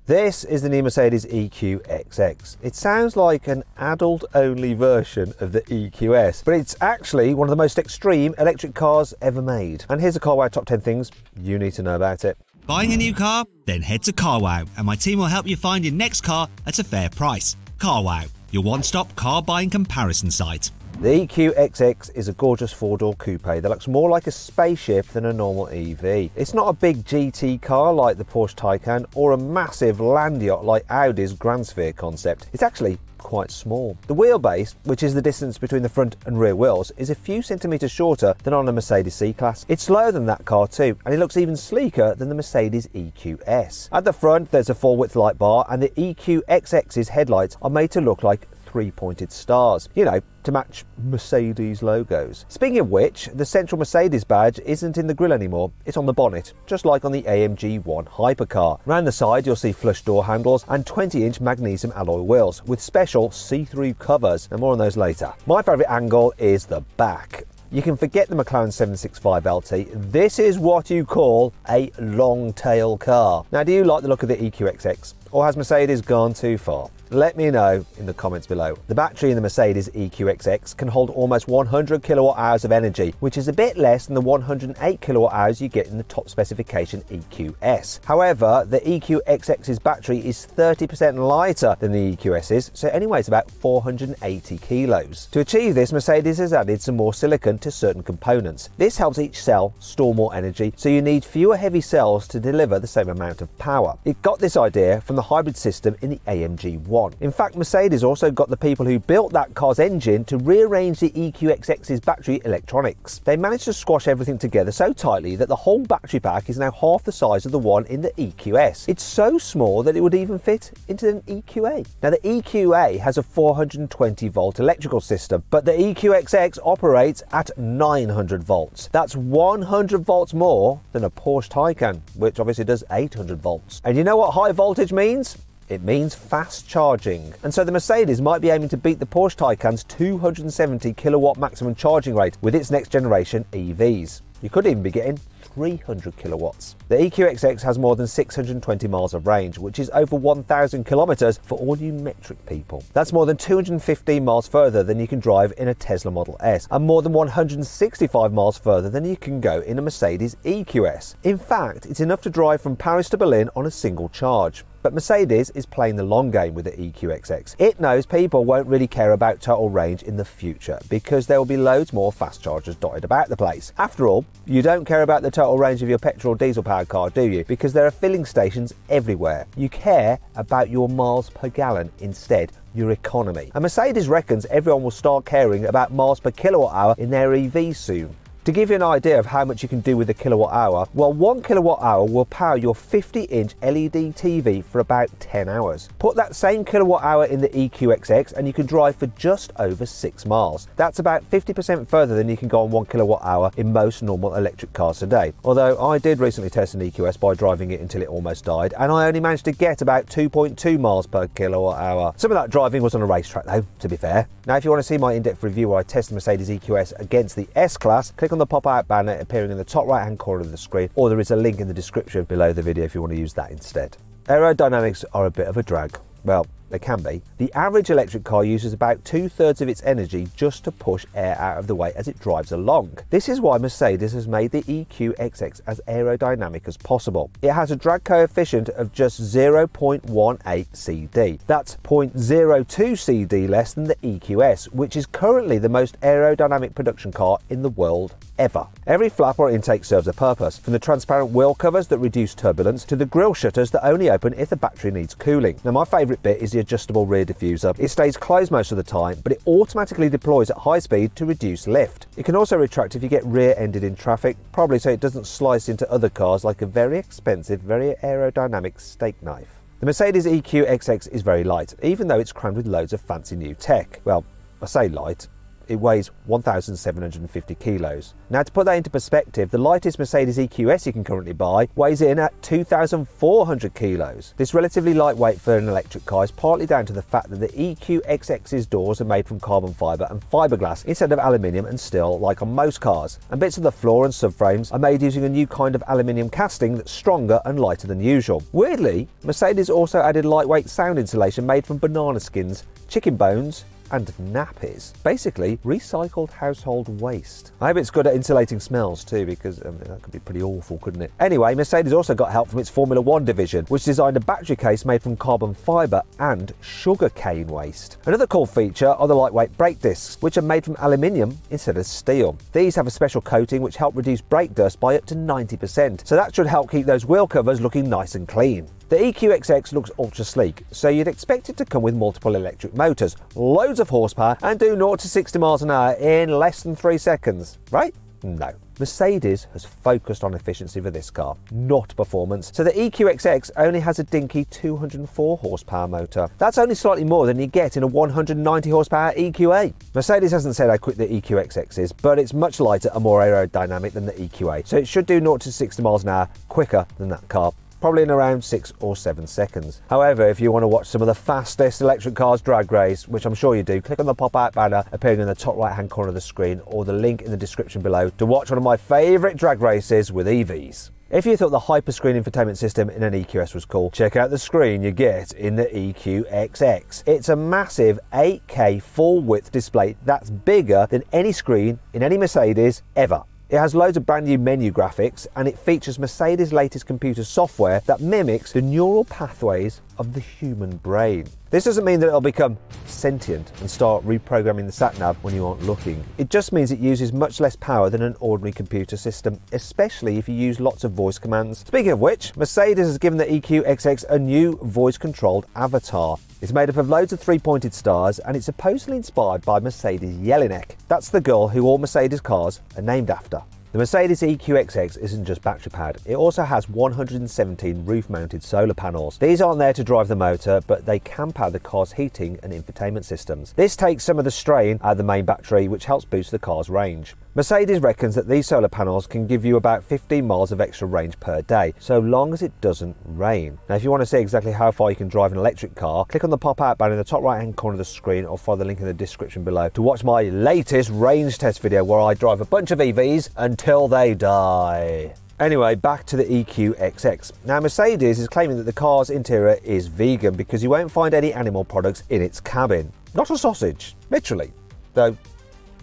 This is the new Mercedes EQXX. It sounds like an adult-only version of the EQS, but it's actually one of the most extreme electric cars ever made. And here's a Carwow top 10 things you need to know about it. Buying a new car? Then head to Carwow, and my team will help you find your next car at a fair price. Carwow, your one-stop car buying comparison site. The EQXX is a gorgeous four-door coupe that looks more like a spaceship than a normal EV. It's not a big GT car like the Porsche Taycan or a massive land yacht like Audi's Grand Sphere concept. It's actually quite small. The wheelbase, which is the distance between the front and rear wheels, is a few centimetres shorter than on a Mercedes C-Class. It's slower than that car too, and it looks even sleeker than the Mercedes EQS. At the front there's a full-width light bar, and the EQXX's headlights are made to look like three-pointed stars, you know, to match Mercedes logos. Speaking of which, the central Mercedes badge isn't in the grille anymore, it's on the bonnet, just like on the AMG 1 hypercar. Around the side you'll see flush door handles and 20-inch magnesium alloy wheels with special see-through covers, and more on those later. My favourite angle is the back. You can forget the McLaren 765 LT, this is what you call a long tail car. Now, do you like the look of the EQXX, or has Mercedes gone too far? Let me know in the comments below. The battery in the Mercedes EQXX can hold almost 100 kilowatt hours of energy, which is a bit less than the 108 kilowatt hours you get in the top specification EQS. However, the EQXX's battery is 30% lighter than the EQS's, so it only weighs about 480 kilos. To achieve this, Mercedes has added some more silicon to certain components. This helps each cell store more energy, so you need fewer heavy cells to deliver the same amount of power. It got this idea from the hybrid system in the AMG 1. In fact, Mercedes also got the people who built that car's engine to rearrange the EQXX's battery electronics. They managed to squash everything together so tightly that the whole battery pack is now half the size of the one in the EQS. It's so small that it would even fit into an EQA. Now, the EQA has a 420 volt electrical system, but the EQXX operates at 900 volts. That's 100 volts more than a Porsche Taycan, which obviously does 800 volts. And you know what high voltage means? It means fast charging. And so the Mercedes might be aiming to beat the Porsche Taycan's 270 kilowatt maximum charging rate with its next generation EVs. You could even be getting 300 kilowatts. The EQXX has more than 620 miles of range, which is over 1,000 kilometers for all you metric people. That's more than 215 miles further than you can drive in a Tesla Model S, and more than 165 miles further than you can go in a Mercedes EQS. In fact, it's enough to drive from Paris to Berlin on a single charge. But Mercedes is playing the long game with the EQXX. It knows people won't really care about total range in the future because there will be loads more fast chargers dotted about the place. After all, you don't care about the total range of your petrol or diesel powered car, do you? Because there are filling stations everywhere. You care about your miles per gallon instead, your economy. And Mercedes reckons everyone will start caring about miles per kilowatt hour in their EVs soon. To give you an idea of how much you can do with a kilowatt hour, well, 1 kilowatt hour will power your 50-inch LED TV for about 10 hours. Put that same kilowatt hour in the EQXX and you can drive for just over 6 miles. That's about 50% further than you can go on 1 kilowatt hour in most normal electric cars today. Although I did recently test an EQS by driving it until it almost died, and I only managed to get about 2.2 miles per kilowatt hour. Some of that driving was on a racetrack though, to be fair. Now, if you want to see my in-depth review where I test the Mercedes EQS against the S-Class, click on the pop-out banner appearing in the top right-hand corner of the screen, or there is a link in the description below the video if you want to use that instead. Aerodynamics are a bit of a drag. Well, they can be. The average electric car uses about 2/3 of its energy just to push air out of the way as it drives along. This is why Mercedes has made the EQXX as aerodynamic as possible. It has a drag coefficient of just 0.18 CD. That's 0.02 CD less than the EQS, which is currently the most aerodynamic production car in the world ever. Every flap or intake serves a purpose, from the transparent wheel covers that reduce turbulence to the grille shutters that only open if the battery needs cooling. Now, my favourite bit is the adjustable rear diffuser. It stays closed most of the time, but it automatically deploys at high speed to reduce lift. It can also retract if you get rear-ended in traffic, probably so it doesn't slice into other cars like a very expensive, very aerodynamic steak knife. The Mercedes EQXX is very light, even though it's crammed with loads of fancy new tech. Well, I say light, It weighs 1,750 kilos. Now, to put that into perspective, the lightest Mercedes EQS you can currently buy weighs in at 2,400 kilos. This relatively lightweight for an electric car is partly down to the fact that the EQXX's doors are made from carbon fibre and fiberglass instead of aluminium and steel like on most cars. And bits of the floor and subframes are made using a new kind of aluminium casting that's stronger and lighter than usual. Weirdly, Mercedes also added lightweight sound insulation made from banana skins, chicken bones and nappies. Basically, recycled household waste. I hope it's good at insulating smells too, because that could be pretty awful, couldn't it? Anyway, Mercedes also got help from its Formula One division, which designed a battery case made from carbon fibre and sugarcane waste. Another cool feature are the lightweight brake discs, which are made from aluminium instead of steel. These have a special coating which help reduce brake dust by up to 90%, so that should help keep those wheel covers looking nice and clean. The EQXX looks ultra sleek, so you'd expect it to come with multiple electric motors, loads of horsepower and do 0 to 60 miles an hour in less than 3 seconds, right? No. Mercedes has focused on efficiency for this car, not performance, so the EQXX only has a dinky 204 horsepower motor. That's only slightly more than you get in a 190 horsepower EQA. Mercedes hasn't said how quick the EQXX is, but it's much lighter and more aerodynamic than the EQA, so it should do 0 to 60 miles an hour quicker than that car. Probably in around 6 or 7 seconds. However, if you want to watch some of the fastest electric cars drag race, which I'm sure you do, click on the pop-out banner appearing in the top right hand corner of the screen or the link in the description below to watch one of my favourite drag races with EVs. If you thought the hyperscreen infotainment system in an EQS was cool, check out the screen you get in the EQXX. It's a massive 8K full width display that's bigger than any screen in any Mercedes ever. It has loads of brand new menu graphics and it features Mercedes' latest computer software that mimics the neural pathways of the human brain. This doesn't mean that it'll become sentient and start reprogramming the sat-nav when you aren't looking. It just means it uses much less power than an ordinary computer system, especially if you use lots of voice commands. Speaking of which, Mercedes has given the EQXX a new voice-controlled avatar. It's made up of loads of 3-pointed stars and it's supposedly inspired by Mercedes Jelinek. That's the girl who all Mercedes cars are named after. The Mercedes EQXX isn't just battery powered, it also has 117 roof-mounted solar panels. These aren't there to drive the motor, but they can power the car's heating and infotainment systems. This takes some of the strain out of the main battery, which helps boost the car's range. Mercedes reckons that these solar panels can give you about 15 miles of extra range per day, so long as it doesn't rain. Now, if you want to see exactly how far you can drive an electric car, click on the pop-out banner in the top right-hand corner of the screen or follow the link in the description below to watch my latest range test video where I drive a bunch of EVs until they die. Anyway, back to the EQXX. Now, Mercedes is claiming that the car's interior is vegan because you won't find any animal products in its cabin. Not a sausage, literally. Though,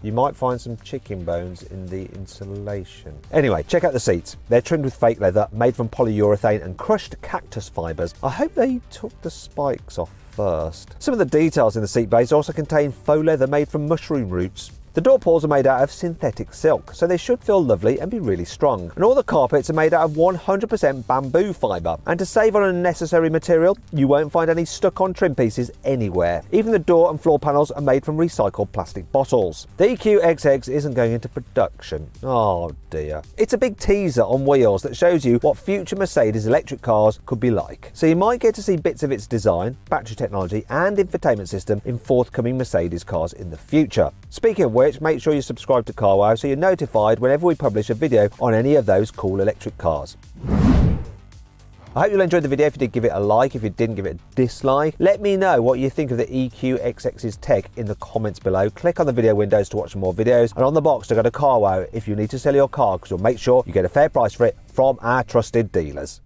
you might find some chicken bones in the insulation. Anyway, check out the seats. They're trimmed with fake leather, made from polyurethane and crushed cactus fibres. I hope they took the spikes off first. Some of the details in the seat base also contain faux leather made from mushroom roots. The door pulls are made out of synthetic silk, so they should feel lovely and be really strong. And all the carpets are made out of 100% bamboo fibre. And to save on unnecessary material, you won't find any stuck-on trim pieces anywhere. Even the door and floor panels are made from recycled plastic bottles. The EQXX isn't going into production. Oh dear. It's a big teaser on wheels that shows you what future Mercedes electric cars could be like. So you might get to see bits of its design, battery technology and infotainment system in forthcoming Mercedes cars in the future. Speaking of which, make sure you subscribe to Carwow so you're notified whenever we publish a video on any of those cool electric cars. I hope you'll enjoy the video. If you did, give it a like. If you didn't, give it a dislike. Let me know what you think of the EQXX's tech in the comments below. Click on the video windows to watch some more videos and on the box to go to Carwow if you need to sell your car, because we'll make sure you get a fair price for it from our trusted dealers.